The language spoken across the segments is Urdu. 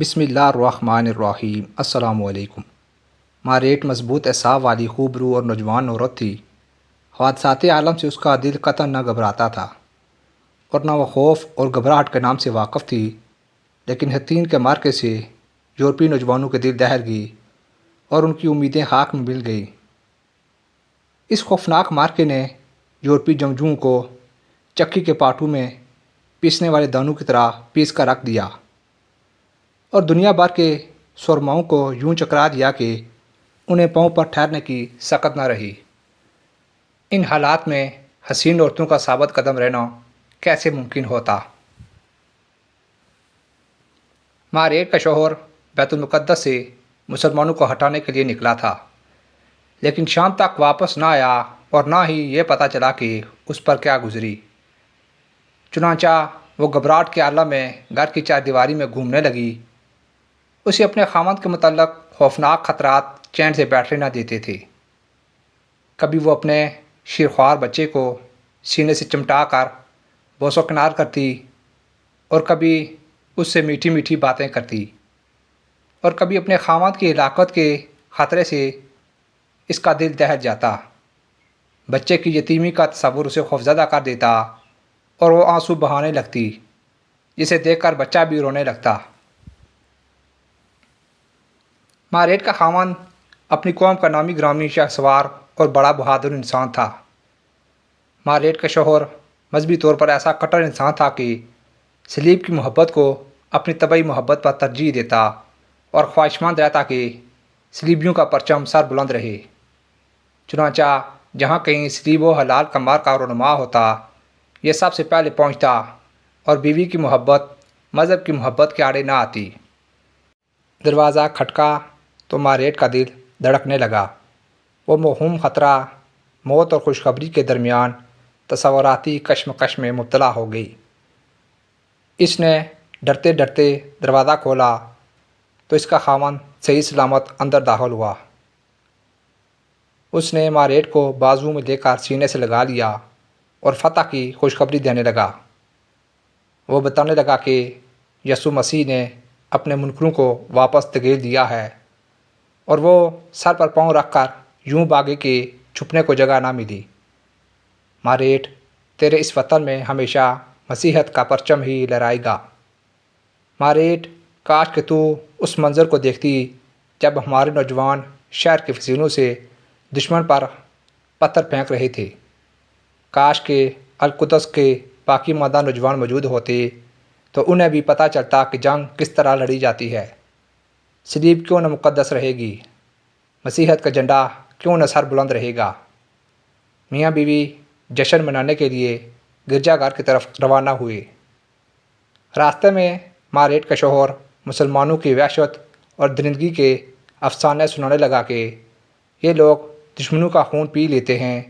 بسم اللہ الرحمن الرحیم۔ السلام علیکم۔ ماریٹ مضبوط اعصاب والی خوب روح اور نوجوان عورت تھی۔ حادثات عالم سے اس کا دل قطعاً نہ گھبراتا تھا اور نہ وہ خوف اور گھبراہٹ کے نام سے واقف تھی، لیکن حطین کے مارکے سے یورپی نوجوانوں کے دل دہل گئی اور ان کی امیدیں خاک میں مل گئیں۔ اس خوفناک مارکے نے یورپی جنگجوؤں کو چکی کے پاٹوں میں پیسنے والے دانوں کی طرح پیس کر رکھ دیا اور دنیا بھر کے سرماؤں کو یوں چکرا دیا کہ انہیں پاؤں پر ٹھہرنے کی سکت نہ رہی۔ ان حالات میں حسین عورتوں کا ثابت قدم رہنا کیسے ممکن ہوتا؟ ماریٹ کا شوہر بیت المقدس سے مسلمانوں کو ہٹانے کے لیے نکلا تھا، لیکن شام تک واپس نہ آیا اور نہ ہی یہ پتہ چلا کہ اس پر کیا گزری۔ چنانچہ وہ گھبراہٹ کے عالم میں گھر کی چار دیواری میں گھومنے لگی۔ اسے اپنے خاوند کے متعلق خوفناک خطرات چین سے بیٹھنے نہ دیتے تھے۔ کبھی وہ اپنے شیرخوار بچے کو سینے سے چمٹا کر بوس و کنار کرتی اور کبھی اس سے میٹھی میٹھی باتیں کرتی، اور کبھی اپنے خاوند کی ہلاکت کے خطرے سے اس کا دل دہل جاتا۔ بچے کی یتیمی کا تصور اسے خوفزدہ کر دیتا اور وہ آنسو بہانے لگتی، جسے دیکھ کر بچہ بھی رونے لگتا۔ ماریٹ کا خاوند اپنی قوم کا نامی گرامی شاہ سوار اور بڑا بہادر انسان تھا۔ ماریٹ کا شوہر مذہبی طور پر ایسا کٹر انسان تھا کہ صلیب کی محبت کو اپنی طبعی محبت پر ترجیح دیتا اور خواہشمند رہتا کہ صلیبیوں کا پرچم سر بلند رہے۔ چنانچہ جہاں کہیں صلیب و حلال کا مارکہ رونما ہوتا، یہ سب سے پہلے پہنچتا اور بیوی کی محبت مذہب کی محبت کے آڑے نہ آتی۔ دروازہ کھٹکا تو ماریٹ کا دل دھڑکنے لگا۔ وہ موہوم خطرہ، موت اور خوشخبری کے درمیان تصوراتی کشمکش میں مبتلا ہو گئی۔ اس نے ڈرتے ڈرتے دروازہ کھولا تو اس کا خاوند صحیح سلامت اندر داخل ہوا۔ اس نے ماریٹ کو بازو میں لے کر سینے سے لگا لیا اور فتح کی خوشخبری دینے لگا۔ وہ بتانے لگا کہ یسوع مسیح نے اپنے منکروں کو واپس دھکیل دیا ہے اور وہ سر پر پاؤں رکھ کر یوں بھاگے کہ چھپنے کو جگہ نہ ملی۔ ماریٹ، تیرے اس وطن میں ہمیشہ مسیحیت کا پرچم ہی لہرائے گا۔ ماریٹ، کاش کہ تو اس منظر کو دیکھتی جب ہمارے نوجوان شہر کے فسیلوں سے دشمن پر پتھر پھینک رہے تھے۔ کاش کہ القدس کے باقی ماندہ نوجوان موجود ہوتے تو انہیں بھی پتہ چلتا کہ جنگ کس طرح لڑی جاتی ہے۔ صلیب کیوں نہ مقدس رہے گی؟ مسیحیت کا جھنڈا کیوں نہ سر بلند رہے گا؟ میاں بیوی جشن منانے کے لیے گرجا گھر کی طرف روانہ ہوئے۔ راستے میں ماریٹ کا شوہر مسلمانوں کی وحشت اور درندگی کے افسانے سنانے لگا کہ یہ لوگ دشمنوں کا خون پی لیتے ہیں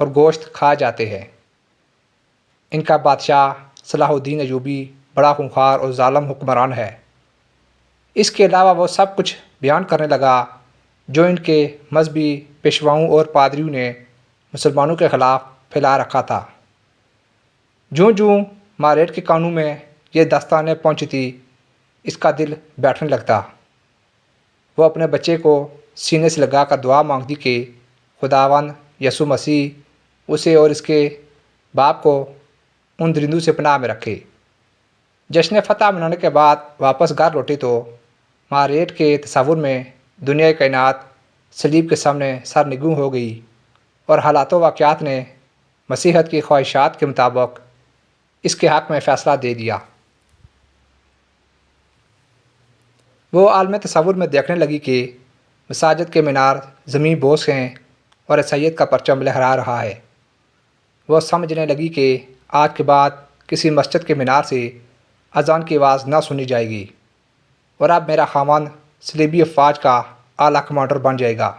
اور گوشت کھا جاتے ہیں۔ ان کا بادشاہ صلاح الدین ایوبی بڑا خونخوار اور ظالم حکمران ہے۔ اس کے علاوہ وہ سب کچھ بیان کرنے لگا جو ان کے مذہبی پیشواؤں اور پادریوں نے مسلمانوں کے خلاف پھیلا رکھا تھا۔ جوں جوں ماریٹ کے کانوں میں یہ داستانیں پہنچتی، اس کا دل بیٹھنے لگتا۔ وہ اپنے بچے کو سینے سے لگا کر دعا مانگتی کہ خداوند یسوع مسیح اسے اور اس کے باپ کو ان درندوں سے پناہ میں رکھے۔ جشن فتح منانے کے بعد واپس گھر لوٹے تو ماریٹ کے تصور میں دنیا کائنات صلیب کے سامنے سرنگوں ہو گئی اور حالات و واقعات نے مسیحیت کی خواہشات کے مطابق اس کے حق میں فیصلہ دے دیا۔ وہ عالم تصور میں دیکھنے لگی کہ مساجد کے مینار زمین بوس ہیں اور عیسائیت کا پرچم لہرا رہا ہے۔ وہ سمجھنے لگی کہ آج کے بعد کسی مسجد کے مینار سے اذان کی آواز نہ سنی جائے گی اور اب میرا خاوند صلیبی افواج کا اعلیٰ کمانڈر بن جائے گا۔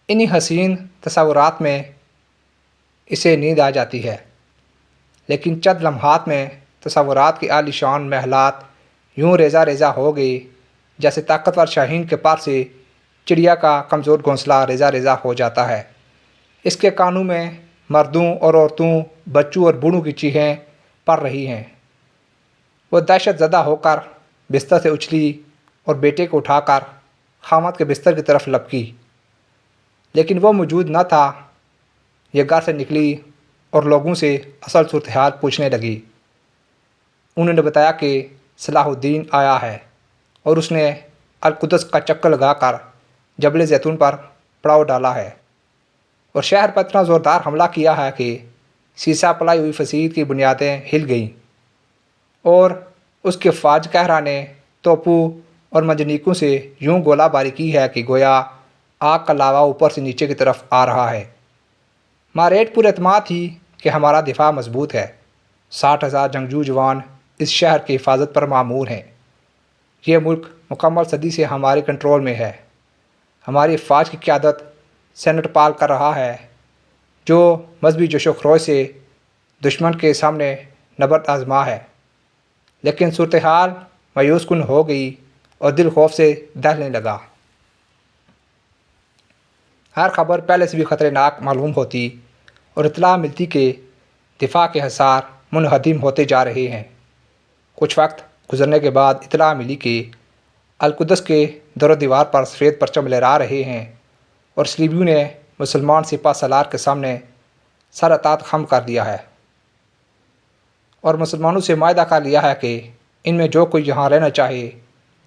انہی حسین تصورات میں اسے نیند آ جاتی ہے، لیکن چند لمحات میں تصورات کی عالی شان محلات یوں ریزہ ریزہ ہو گئی جیسے طاقتور شاہین کے پر سے چڑیا کا کمزور گھونسلہ ریزہ ریزہ ہو جاتا ہے۔ اس کے کانوں میں مردوں اور عورتوں، بچوں اور بوڑھوں کی چیخیں پڑ رہی ہیں۔ وہ دہشت زدہ ہو کر بستر سے اچھلی اور بیٹے کو اٹھا کر خامد کے بستر کی طرف لپکی، لیکن وہ موجود نہ تھا۔ یہ گھر سے نکلی اور لوگوں سے اصل صورتحال پوچھنے لگی۔ انہوں نے بتایا کہ صلاح الدین آیا ہے اور اس نے القدس کا چکر لگا کر جبل زیتون پر پڑاؤ ڈالا ہے اور شہر پر اتنا زوردار حملہ کیا ہے کہ سیسا پلائی ہوئی فصیل کی بنیادیں ہل گئیں، اور اس کے فاج قہرہ نے توپوں اور منجنیقوں سے یوں گولہ باری کی ہے کہ گویا آگ کا لاوا اوپر سے نیچے کی طرف آ رہا ہے۔ ماریٹ پر اعتماد تھی کہ ہمارا دفاع مضبوط ہے، 60,000 جنگجو جوان اس شہر کی حفاظت پر مامور ہیں۔ یہ ملک مکمل صدی سے ہمارے کنٹرول میں ہے۔ ہماری فوج کی قیادت سینٹ پال کر رہا ہے، جو مذہبی جوش و خروش سے دشمن کے سامنے نبرد آزما ہے۔ لیکن صورتحال مایوس کن ہو گئی اور دل خوف سے دہلنے لگا۔ ہر خبر پہلے سے بھی خطرناک معلوم ہوتی اور اطلاع ملتی کہ دفاع کے حصار منہدم ہوتے جا رہے ہیں۔ کچھ وقت گزرنے کے بعد اطلاع ملی کہ القدس کے در و دیوار پر سفید پرچم لہرا رہے ہیں اور صلیبیوں نے مسلمان سپہ سالار کے سامنے سر اطاعت خم کر دیا ہے اور مسلمانوں سے معاہدہ کر لیا ہے کہ ان میں جو کوئی یہاں رہنا چاہے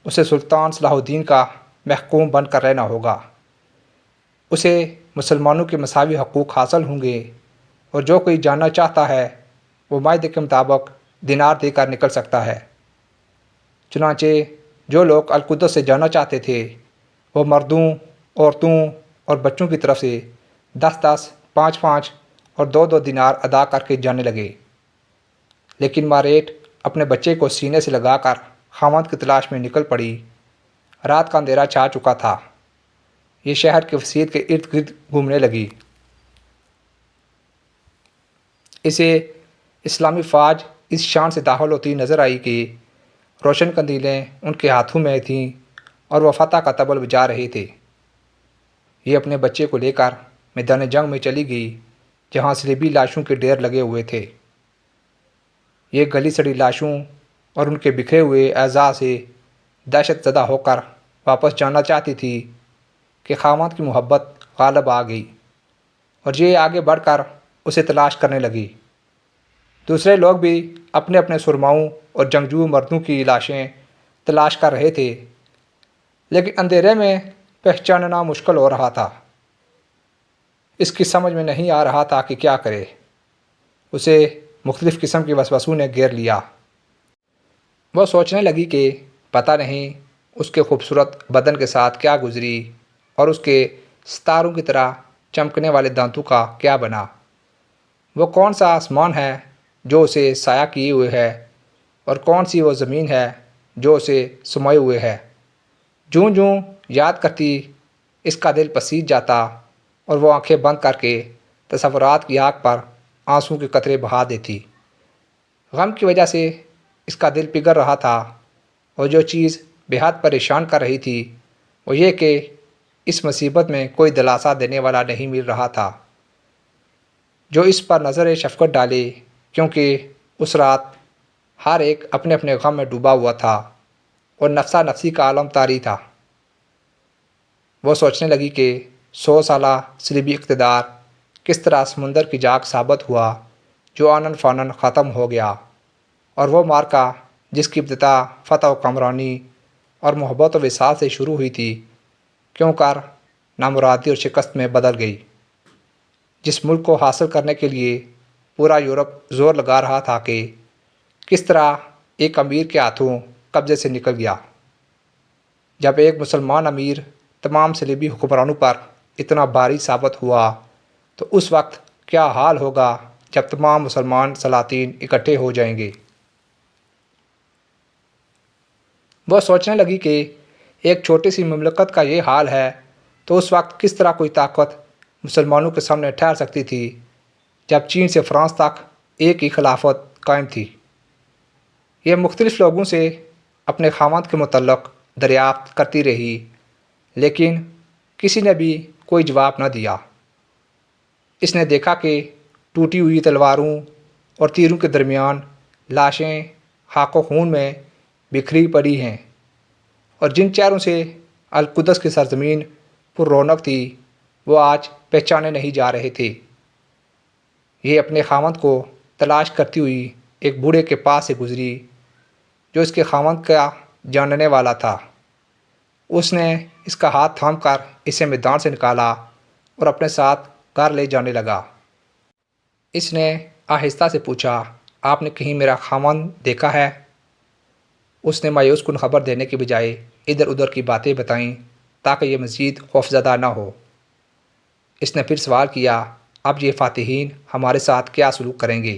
اسے سلطان صلاح الدین کا محکوم بن کر رہنا ہوگا۔ اسے مسلمانوں کے مساوی حقوق حاصل ہوں گے اور جو کوئی جانا چاہتا ہے وہ معاہدے کے مطابق دینار دے کر نکل سکتا ہے۔ چنانچہ جو لوگ القدس سے جانا چاہتے تھے وہ مردوں، عورتوں اور بچوں کی طرف سے 10 5 اور 2 دینار ادا کر کے جانے لگے۔ لیکن ماریٹ اپنے بچے کو سینے سے لگا کر خامد کی تلاش میں نکل پڑی۔ رات کا اندھیرا چھا چکا تھا۔ یہ شہر کے فصیل کے ارد گرد گھومنے لگی۔ اسے اسلامی فوج اس شان سے داخل ہوتی نظر آئی کہ روشن قندیلیں ان کے ہاتھوں میں تھیں اور وہ فتح کا طبل بجا رہے تھے۔ یہ اپنے بچے کو لے کر میدان جنگ میں چلی گئی جہاں صلیبی لاشوں کے ڈھیر لگے ہوئے تھے۔ یہ گلی سڑی لاشوں اور ان کے بکھرے ہوئے اعضاء سے دہشت زدہ ہو کر واپس جانا چاہتی تھی کہ خامد کی محبت غالب آ گئی اور یہ آگے بڑھ کر اسے تلاش کرنے لگی۔ دوسرے لوگ بھی اپنے اپنے سرماؤں اور جنگجو مردوں کی لاشیں تلاش کر رہے تھے، لیکن اندھیرے میں پہچاننا مشکل ہو رہا تھا۔ اس کی سمجھ میں نہیں آ رہا تھا کہ کیا کرے۔ اسے مختلف قسم کے وسوسوں نے گھیر لیا۔ وہ سوچنے لگی کہ پتہ نہیں اس کے خوبصورت بدن کے ساتھ کیا گزری اور اس کے ستاروں کی طرح چمکنے والے دانتوں کا کیا بنا۔ وہ کون سا آسمان ہے جو اسے سایہ کیے ہوئے ہے اور کون سی وہ زمین ہے جو اسے سموئے ہوئے ہے۔ جوں جوں یاد کرتی اس کا دل پسیج جاتا اور وہ آنکھیں بند کر کے تصورات کی آگ پر آنسوں کے قطرے بہا دیتی۔ غم کی وجہ سے اس کا دل پگھل رہا تھا اور جو چیز بے حد پریشان کر رہی تھی وہ یہ کہ اس مصیبت میں کوئی دلاسا دینے والا نہیں مل رہا تھا جو اس پر نظر شفقت ڈالے، کیونکہ اس رات ہر ایک اپنے اپنے غم میں ڈوبا ہوا تھا اور نفسا نفسی کا عالم طاری تھا۔ وہ سوچنے لگی کہ 100 سالہ صلیبی اقتدار کس طرح سمندر کی جاگ ثابت ہوا جو آنن فانن ختم ہو گیا، اور وہ مارکا جس کی ابتدا فتح و کامرانی اور محبت و وصال سے شروع ہوئی تھی کیوں کر نامرادی اور شکست میں بدل گئی۔ جس ملک کو حاصل کرنے کے لیے پورا یورپ زور لگا رہا تھا کہ کس طرح ایک امیر کے ہاتھوں قبضے سے نکل گیا۔ جب ایک مسلمان امیر تمام صلیبی حکمرانوں پر اتنا بھاری ثابت ہوا تو اس وقت کیا حال ہوگا جب تمام مسلمان سلاطین اکٹھے ہو جائیں گے۔ وہ سوچنے لگی کہ ایک چھوٹی سی مملکت کا یہ حال ہے تو اس وقت کس طرح کوئی طاقت مسلمانوں کے سامنے ٹھہر سکتی تھی جب چین سے فرانس تک ایک ہی خلافت قائم تھی۔ یہ مختلف لوگوں سے اپنے خامد کے متعلق دریافت کرتی رہی، لیکن کسی نے بھی کوئی جواب نہ دیا۔ اس نے دیکھا کہ ٹوٹی ہوئی تلواروں اور تیروں کے درمیان لاشیں خاک و خون میں بکھری پڑی ہیں، اور جن چہروں سے القدس کی سرزمین پر رونق تھی وہ آج پہچانے نہیں جا رہے تھے۔ یہ اپنے خاوند کو تلاش کرتی ہوئی ایک بوڑھے کے پاس سے گزری جو اس کے خاوند کا جاننے والا تھا۔ اس نے اس کا ہاتھ تھام کر اسے میدان سے نکالا اور اپنے ساتھ گھر لے جانے لگا۔ اس نے آہستہ سے پوچھا، آپ نے کہیں میرا خاوند دیکھا ہے؟ اس نے مایوس کن خبر دینے کے بجائے ادھر ادھر کی باتیں بتائیں تاکہ یہ مزید خوفزدہ نہ ہو۔ اس نے پھر سوال کیا، اب یہ فاتحین ہمارے ساتھ کیا سلوک کریں گے؟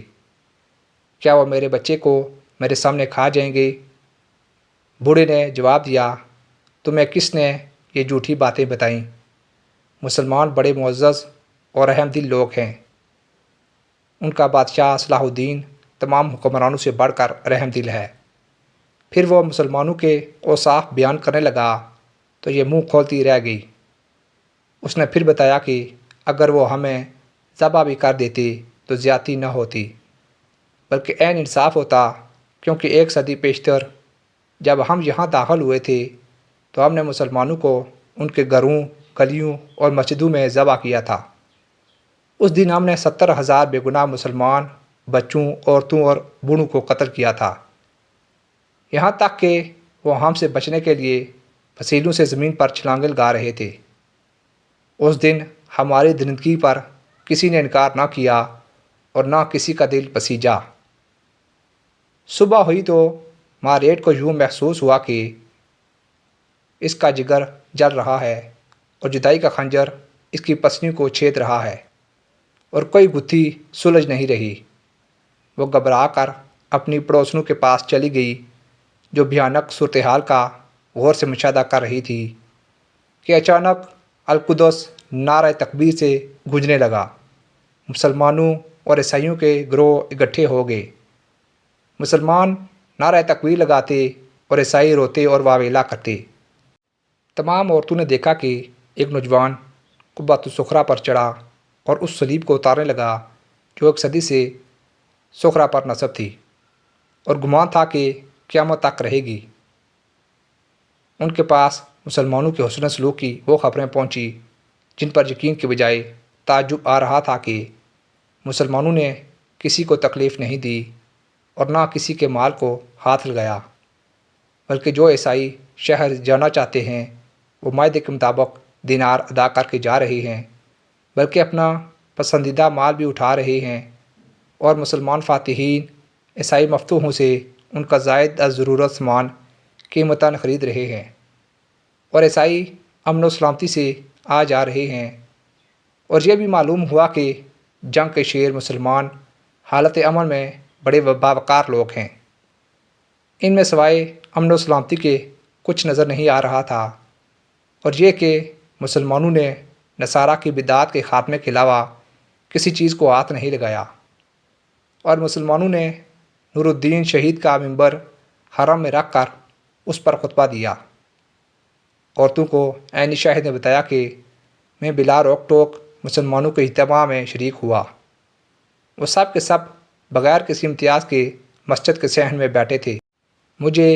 کیا وہ میرے بچے کو میرے سامنے کھا جائیں گے؟ بوڑھے نے جواب دیا، تمہیں کس نے یہ جھوٹی باتیں بتائیں؟ مسلمان بڑے معزز اور رحم دل لوگ ہیں۔ ان کا بادشاہ صلاح الدین تمام حکمرانوں سے بڑھ کر رحم دل ہے۔ پھر وہ مسلمانوں کے اوصاف بیان کرنے لگا تو یہ منہ کھولتی رہ گئی۔ اس نے پھر بتایا کہ اگر وہ ہمیں ذبح بھی کر دیتے تو زیادتی نہ ہوتی بلکہ عین انصاف ہوتا، کیونکہ 1 صدی پیشتر جب ہم یہاں داخل ہوئے تھے تو ہم نے مسلمانوں کو ان کے گھروں، گلیوں اور مسجدوں میں ذبح کیا تھا۔ اس دن ہم نے 70,000 بے گناہ مسلمان بچوں، عورتوں اور بوڑھوں کو قتل کیا تھا، یہاں تک کہ وہ ہم سے بچنے کے لیے فصیلوں سے زمین پر چھلانگیں لگا رہے تھے۔ اس دن ہماری درندگی پر کسی نے انکار نہ کیا اور نہ کسی کا دل پسیجا۔ صبح ہوئی تو ماریٹ کو یوں محسوس ہوا کہ اس کا جگر جل رہا ہے اور جدائی کا خنجر اس کی پسلیوں کو چھید رہا ہے اور کوئی گتھی سلجھ نہیں رہی۔ وہ گھبرا کر اپنی پڑوسنوں کے پاس چلی گئی جو بھیانک صورتحال کا غور سے مشاہدہ کر رہی تھی کہ اچانک القدس نعرہ تکبیر سے گونجنے لگا۔ مسلمانوں اور عیسائیوں کے گروہ اکٹھے ہو گئے۔ مسلمان نعرہ تکبیر لگاتے اور عیسائی روتے اور واویلا کرتے۔ تمام عورتوں نے دیکھا کہ ایک نوجوان قبۃ الصخرہ پر چڑھا اور اس صلیب کو اتارنے لگا جو 1 صدی سے صخرہ پر نصب تھی اور گمان تھا کہ قیامت تک رہے گی۔ ان کے پاس مسلمانوں کے حسن سلوک کی وہ خبریں پہنچی جن پر یقین کے بجائے تعجب آ رہا تھا کہ مسلمانوں نے کسی کو تکلیف نہیں دی اور نہ کسی کے مال کو ہاتھ لگایا، بلکہ جو عیسائی شہر جانا چاہتے ہیں وہ معاہدے کے مطابق دینار ادا کر کے جا رہے ہیں، بلکہ اپنا پسندیدہ مال بھی اٹھا رہے ہیں، اور مسلمان فاتحین عیسائی مفتوحوں سے ان کا زائد از ضرورت سامان قیمتاً خرید رہے ہیں، اور عیسائی امن و سلامتی سے آ جا رہے ہیں۔ اور یہ بھی معلوم ہوا کہ جنگ کے شیر مسلمان حالت امن میں بڑے باوقار لوگ ہیں۔ ان میں سوائے امن و سلامتی کے کچھ نظر نہیں آ رہا تھا، اور یہ کہ مسلمانوں نے نصارہ کی بدعات کے خاتمے کے علاوہ کسی چیز کو ہاتھ نہیں لگایا، اور مسلمانوں نے نور الدین شہید کا ممبر حرم میں رکھ کر اس پر خطبہ دیا۔ عورتوں کو عینی شاہد نے بتایا کہ میں بلا روک ٹوک مسلمانوں کے اجتماع میں شریک ہوا۔ وہ سب کے سب بغیر کسی امتیاز کے مسجد کے صحن میں بیٹھے تھے۔ مجھے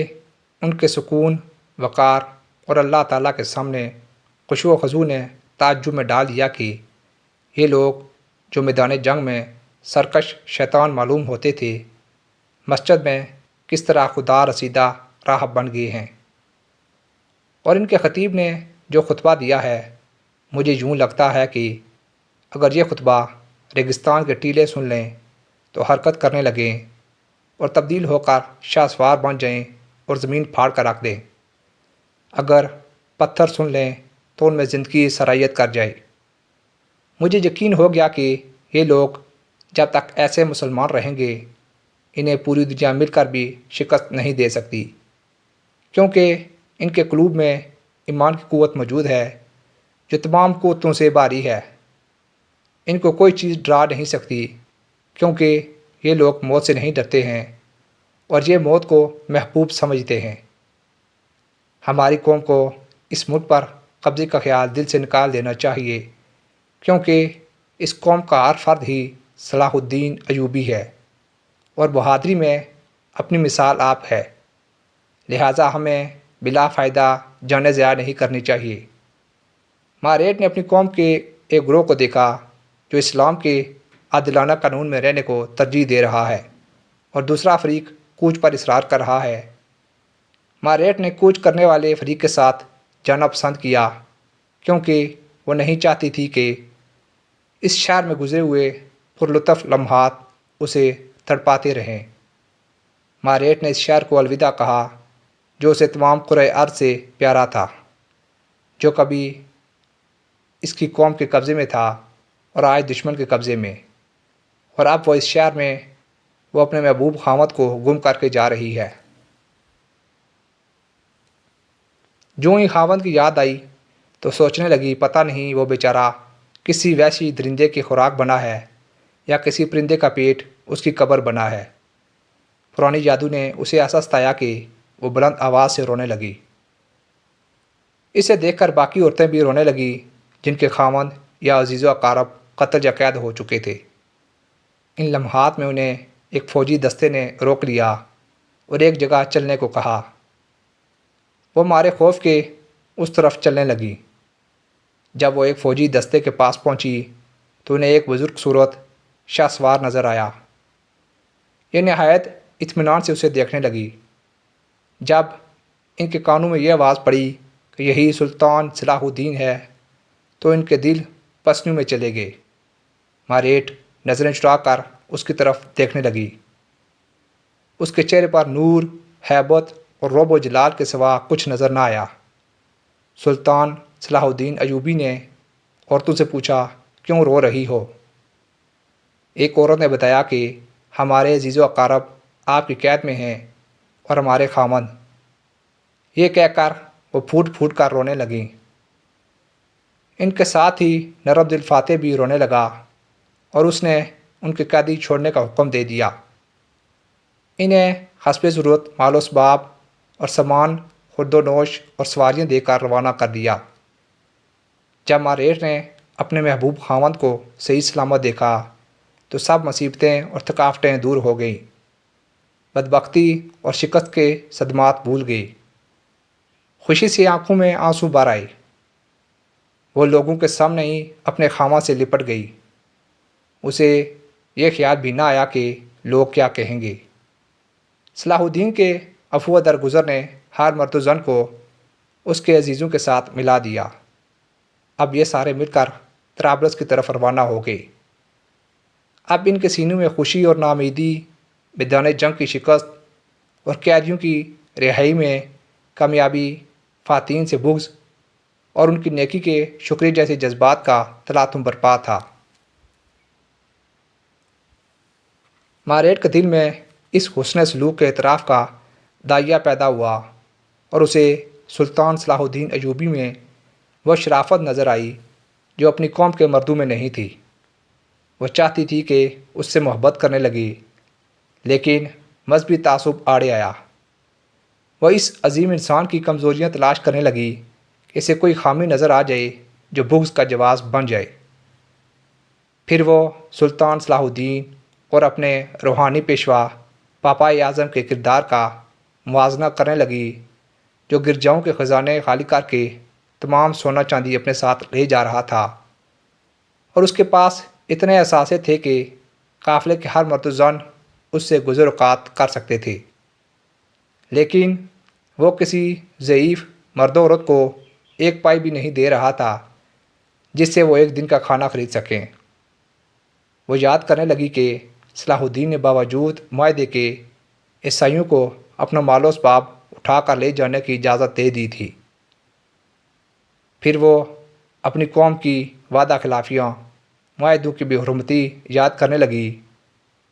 ان کے سکون، وقار اور اللہ تعالیٰ کے سامنے خشوع و خضوع نے تعجب میں ڈال دیا کہ یہ لوگ جو میدان جنگ میں سرکش شیطان معلوم ہوتے تھے، مسجد میں کس طرح خدا رسیدہ راہب بن گئے ہیں۔ اور ان کے خطیب نے جو خطبہ دیا ہے، مجھے یوں لگتا ہے کہ اگر یہ خطبہ ریگستان کے ٹیلے سن لیں تو حرکت کرنے لگیں اور تبدیل ہو کر شاہ سوار بن جائیں اور زمین پھاڑ کر رکھ دیں۔ اگر پتھر سن لیں تو ان میں زندگی سرایت کر جائے۔ مجھے یقین ہو گیا کہ یہ لوگ جب تک ایسے مسلمان رہیں گے انہیں پوری دنیا مل کر بھی شکست نہیں دے سکتی، کیونکہ ان کے قلوب میں ایمان کی قوت موجود ہے جو تمام قوتوں سے بھاری ہے۔ ان کو کوئی چیز ڈرا نہیں سکتی، کیونکہ یہ لوگ موت سے نہیں ڈرتے ہیں اور یہ موت کو محبوب سمجھتے ہیں۔ ہماری قوم کو اس ملک پر قبضے کا خیال دل سے نکال دینا چاہیے، کیونکہ اس قوم کا ہر فرد ہی صلاح الدین ایوبی ہے اور بہادری میں اپنی مثال آپ ہے۔ لہٰذا ہمیں بلا فائدہ جانیں ضائع نہیں کرنی چاہیے۔ ماریٹ نے اپنی قوم کے ایک گروہ کو دیکھا جو اسلام کے عادلانہ قانون میں رہنے کو ترجیح دے رہا ہے اور دوسرا فریق کوچ پر اصرار کر رہا ہے۔ ماریٹ نے کوچ کرنے والے فریق کے ساتھ جانا پسند کیا کیونکہ وہ نہیں چاہتی تھی کہ اس شہر میں گزرے ہوئے پرلطف لمحات اسے تڑپاتے رہیں۔ ماریٹ نے اس شہر کو الوداع کہا جو اسے تمام قرۂ ارض سے پیارا تھا، جو کبھی اس کی قوم کے قبضے میں تھا اور آج دشمن کے قبضے میں، اور اب وہ اس شہر میں وہ اپنے محبوب خامد کو گم کر کے جا رہی ہے۔ جو ہی خاوند کی یاد آئی تو سوچنے لگی پتہ نہیں وہ بیچارہ کسی وحشی درندے کی خوراک بنا ہے یا کسی پرندے کا پیٹ اس کی قبر بنا ہے۔ پرانی جادو نے اسے ایسا ستایا کہ وہ بلند آواز سے رونے لگی۔ اسے دیکھ کر باقی عورتیں بھی رونے لگی جن کے خاوند یا عزیز و اقارب قتل یا قید ہو چکے تھے۔ ان لمحات میں انہیں ایک فوجی دستے نے روک لیا اور ایک جگہ چلنے کو کہا۔ وہ مارے خوف کے اس طرف چلنے لگی۔ جب وہ ایک فوجی دستے کے پاس پہنچی تو انہیں ایک بزرگ صورت شاہ سوار نظر آیا۔ یہ نہایت اطمینان سے اسے دیکھنے لگی۔ جب ان کے کانوں میں یہ آواز پڑی کہ یہی سلطان صلاح الدین ہے تو ان کے دل پسیوں میں چلے گئے۔ ماریٹ نظریں چرا کر اس کی طرف دیکھنے لگی۔ اس کے چہرے پر نور، ہیبت اور رعب و جلال کے سوا کچھ نظر نہ آیا۔ سلطان صلاح الدین ایوبی نے عورتوں سے پوچھا، کیوں رو رہی ہو؟ ایک عورت نے بتایا کہ ہمارے عزیز و اقارب آپ کی قید میں ہیں اور ہمارے خاوند۔ یہ کہہ کر وہ پھوٹ پھوٹ کر رونے لگیں۔ ان کے ساتھ ہی نرم دل فاتح بھی رونے لگا اور اس نے ان کے قیدی چھوڑنے کا حکم دے دیا۔ انہیں حسب ضرورت مال و اسباب اور سامان خرد و نوش اور سواریاں دے کر روانہ کر دیا۔ جب ماریٹ نے اپنے محبوب خاوند کو صحیح سلامت دیکھا تو سب مصیبتیں اور تھکاوٹیں دور ہو گئیں۔ بدبختی اور شکست کے صدمات بھول گئی۔ خوشی سے آنکھوں میں آنسو بھر آئے۔ وہ لوگوں کے سامنے ہی اپنے خاوند سے لپٹ گئی۔ اسے یہ خیال بھی نہ آیا کہ لوگ کیا کہیں گے۔ صلاح الدین کے عفو درگزر نے ہر مرد و زن کو اس کے عزیزوں کے ساتھ ملا دیا۔ اب یہ سارے مل کر طرابلس کی طرف روانہ ہو گئے۔ اب ان کے سینوں میں خوشی اور ناامیدی، میدان جنگ کی شکست اور قیدیوں کی رہائی میں کامیابی، فاتحین سے بغض اور ان کی نیکی کے شکریہ جیسے جذبات کا تلاطم برپا تھا۔ ماریٹ کے دل میں اس حسن سلوک کے اعتراف کا داعیہ پیدا ہوا اور اسے سلطان صلاح الدین ایوبی میں وہ شرافت نظر آئی جو اپنی قوم کے مردوں میں نہیں تھی۔ وہ چاہتی تھی کہ اس سے محبت کرنے لگی، لیکن مذہبی تعصب آڑے آیا۔ وہ اس عظیم انسان کی کمزوریاں تلاش کرنے لگی کہ اسے کوئی خامی نظر آ جائے جو بغض کا جواز بن جائے۔ پھر وہ سلطان صلاح الدین اور اپنے روحانی پیشوا پاپا اعظم کے کردار کا موازنہ کرنے لگی جو گرجاؤں کے خزانے خالی کر کے تمام سونا چاندی اپنے ساتھ لے جا رہا تھا، اور اس کے پاس اتنے اثاثے تھے کہ قافلے کے ہر مرد و زن اس سے گزر اوقات کر سکتے تھے، لیکن وہ کسی ضعیف مرد و عورت کو ایک پائی بھی نہیں دے رہا تھا جس سے وہ ایک دن کا کھانا خرید سکیں۔ وہ یاد کرنے لگی کہ صلاح الدین نے باوجود معاہدے کے عیسائیوں کو اپنا مال و اسباب اٹھا کر لے جانے کی اجازت دے دی تھی۔ پھر وہ اپنی قوم کی وعدہ خلافیاں، معاہدوں کی بے حرمتی یاد کرنے لگی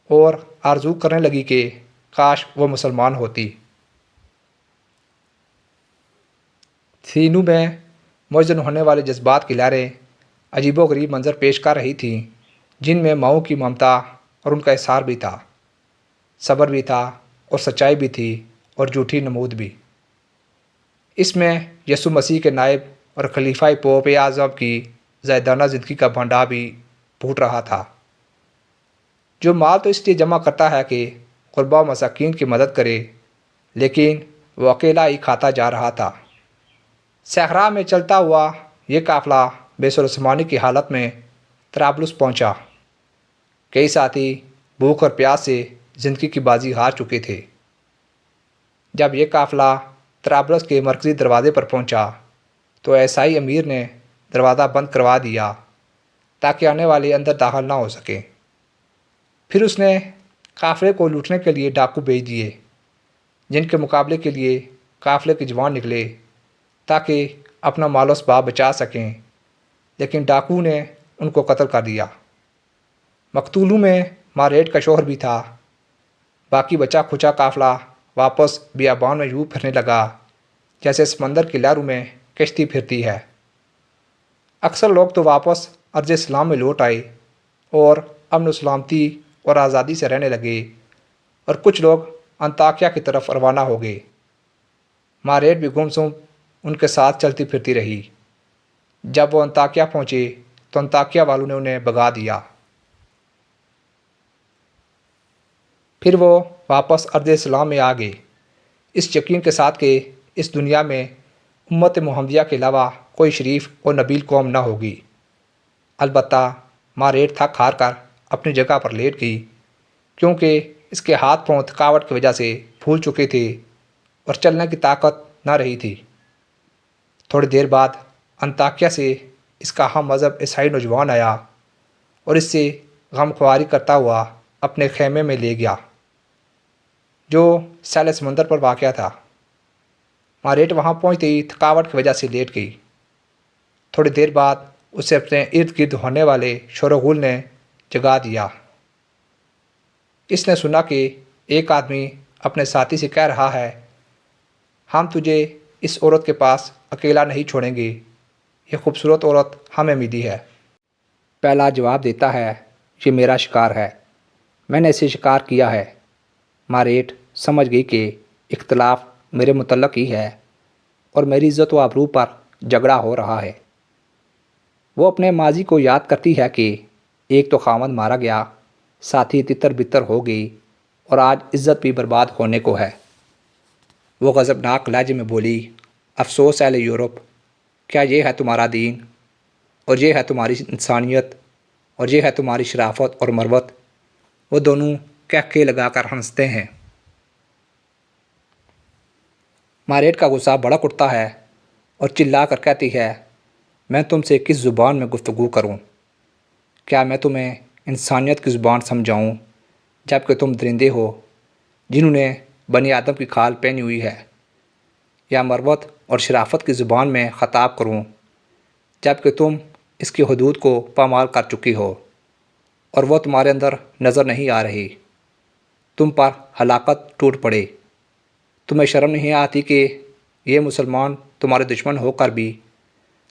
اور آرزو کرنے لگی کہ کاش وہ مسلمان ہوتی۔ سینوں میں موزن ہونے والے جذبات کی لہریں عجیب و غریب منظر پیش کر رہی تھیں جن میں ماؤں کی ممتا اور ان کا احسار بھی تھا، صبر بھی تھا اور سچائی بھی تھی اور جھوٹی نمود بھی۔ اس میں یسوع مسیح کے نائب اور خلیفہ پوپ اعظم کی زاہدانہ زندگی کا بھنڈار بھی پھوٹ رہا تھا، جو مال تو اس لیے جمع کرتا ہے کہ غربا و مساکین کی مدد کرے، لیکن وہ اکیلا ہی کھاتا جا رہا تھا۔ صحرا میں چلتا ہوا یہ قافلہ بے سر و سامانی کی حالت میں طرابلس پہنچا۔ کئی ساتھی بھوک اور پیاس سے زندگی کی بازی ہار چکے تھے۔ جب یہ قافلہ طرابلس کے مرکزی دروازے پر پہنچا تو عیسائی امیر نے دروازہ بند کروا دیا تاکہ آنے والے اندر داخل نہ ہو سکیں۔ پھر اس نے قافلے کو لوٹنے کے لیے ڈاکو بھیج دیے، جن کے مقابلے کے لیے قافلے کے جوان نکلے تاکہ اپنا مال و اسباب بچا سکیں، لیکن ڈاکو نے ان کو قتل کر دیا۔ مقتولوں میں ماریٹ کا شوہر بھی تھا۔ باقی بچا کھچا قافلہ واپس بیابان میں یوں پھرنے لگا جیسے سمندر کی لہروں میں کشتی پھرتی ہے۔ اکثر لوگ تو واپس ارض اسلام میں لوٹ آئے اور امن و سلامتی اور آزادی سے رہنے لگے، اور کچھ لوگ انطاکیہ کی طرف روانہ ہو گئے۔ ماریٹ بھی گمسم ان کے ساتھ چلتی پھرتی رہی۔ جب وہ انطاکیہ پہنچے تو انطاکیہ والوں نے انہیں بھگا دیا۔ پھر وہ واپس ارض اسلام میں آ گئے، اس یقین کے ساتھ کہ اس دنیا میں امت محمدیہ کے علاوہ کوئی شریف اور نبیل قوم نہ ہوگی۔ البتہ ماریٹ تھک ہار کر اپنی جگہ پر لیٹ گئی، کیونکہ اس کے ہاتھ پاؤں تھکاوٹ کی وجہ سے پھول چکے تھے اور چلنے کی طاقت نہ رہی تھی۔ تھوڑی دیر بعد انطاکیہ سے اس کا ہم مذہب عیسائی نوجوان آیا اور اس سے غم خواری کرتا ہوا اپنے خیمے میں لے گیا، جو سیل سمندر پر واقع تھا۔ ماریٹ وہاں پہنچتے ہی تھکاوٹ کی وجہ سے لیٹ گئی۔ تھوڑی دیر بعد اسے اپنے ارد گرد ہونے والے شور و غل نے جگا دیا۔ اس نے سنا کہ ایک آدمی اپنے ساتھی سے کہہ رہا ہے، ہم تجھے اس عورت کے پاس اکیلا نہیں چھوڑیں گے، یہ خوبصورت عورت ہمیں ملی ہے۔ پہلا جواب دیتا ہے، یہ میرا شکار ہے، میں نے اسے شکار کیا ہے۔ ماریٹ سمجھ گئی کہ اختلاف میرے متعلق ہی ہے اور میری عزت و آبرو پر جھگڑا ہو رہا ہے۔ وہ اپنے ماضی کو یاد کرتی ہے کہ ایک تو خاوند مارا گیا، ساتھی تتر بتر ہو گئی اور آج عزت بھی برباد ہونے کو ہے۔ وہ غضبناک لہجے میں بولی، افسوس اہل یورپ، کیا یہ ہے تمہارا دین، اور یہ ہے تمہاری انسانیت، اور یہ ہے تمہاری شرافت اور مروت؟ وہ دونوں کہکے لگا کر ہنستے ہیں۔ ماریٹ کا غصہ بھڑک اٹھتا ہے اور چلا کر کہتی ہے، میں تم سے کس زبان میں گفتگو کروں؟ کیا میں تمہیں انسانیت کی زبان سمجھاؤں جبکہ تم درندے ہو جنہوں نے بنی آدم کی کھال پہنی ہوئی ہے؟ یا مروت اور شرافت کی زبان میں خطاب کروں جبکہ تم اس کی حدود کو پامال کر چکی ہو اور وہ تمہارے اندر نظر نہیں آ رہی؟ تم پر ہلاکت ٹوٹ پڑے۔ تمہیں شرم نہیں آتی کہ یہ مسلمان تمہارے دشمن ہو کر بھی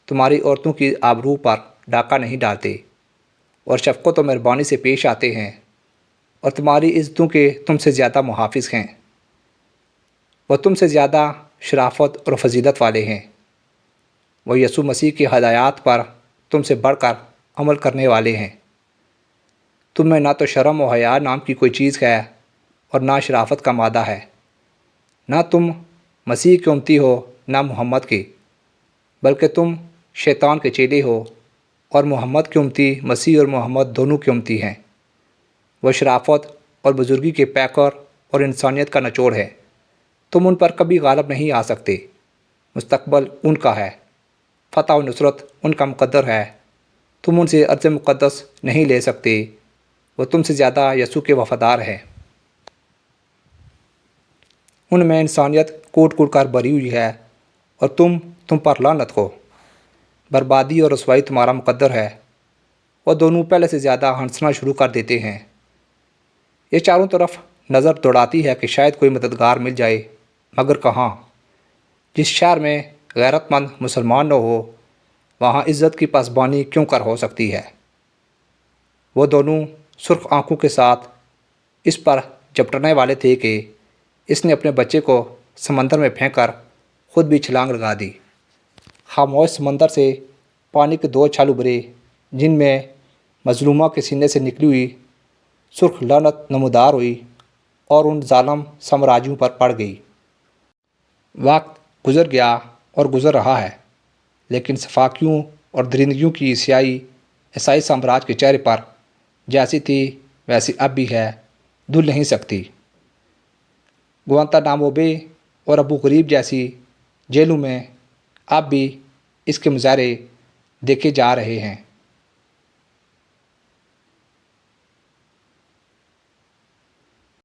تمہاری عورتوں کی آبرو پر ڈاکہ نہیں ڈالتے اور شفقت و مہربانی سے پیش آتے ہیں اور تمہاری عزتوں کے تم سے زیادہ محافظ ہیں؟ وہ تم سے زیادہ شرافت اور فضیلت والے ہیں۔ وہ یسوع مسیح کی ہدایات پر تم سے بڑھ کر عمل کرنے والے ہیں۔ تم میں نہ تو شرم و حیا نام کی کوئی چیز ہے اور نہ شرافت کا مادہ ہے۔ نہ تم مسیح کے امتی ہو نہ محمد کے، بلکہ تم شیطان کے چیلے ہو، اور محمد کے امتی مسیح اور محمد دونوں کے امتی ہیں۔ وہ شرافت اور بزرگی کے پیکر اور انسانیت کا نچوڑ ہے۔ تم ان پر کبھی غالب نہیں آ سکتے۔ مستقبل ان کا ہے، فتح و نصرت ان کا مقدر ہے۔ تم ان سے ارض مقدس نہیں لے سکتے۔ وہ تم سے زیادہ یسوع کے وفادار ہیں۔ ان میں انسانیت کوٹ کوٹ کر بھری ہوئی ہے اور تم پر لعنت ہو۔ بربادی اور رسوائی تمہارا مقدر ہے۔ وہ دونوں پہلے سے زیادہ ہنسنا شروع کر دیتے ہیں۔ یہ چاروں طرف نظر دوڑاتی ہے کہ شاید کوئی مددگار مل جائے، مگر کہاں؟ جس شہر میں غیرت مند مسلمان نہ ہو، وہاں عزت کی پاسبانی کیوں کر ہو سکتی ہے؟ وہ دونوں سرخ آنکھوں کے ساتھ اس پر جھپٹنے والے تھے کہ اس نے اپنے بچے کو سمندر میں پھینک کر خود بھی چھلانگ لگا دی۔ خاموش سمندر سے پانی کے دو چھال ابھرے، جن میں مظلومہ کے سینے سے نکلی ہوئی سرخ لعنت نمودار ہوئی اور ان ظالم سامراجیوں پر پڑ گئی۔ وقت گزر گیا اور گزر رہا ہے، لیکن صفاقیوں اور درندگیوں کی سیاہی عیسائی سامراج کے چہرے پر جیسی تھی ویسی اب بھی ہے، دھل نہیں سکتی۔ گوانتانامو بے اور ابو غریب جیسی جیلوں میں اب بھی اس کے مظاہرے دیکھے جا رہے ہیں۔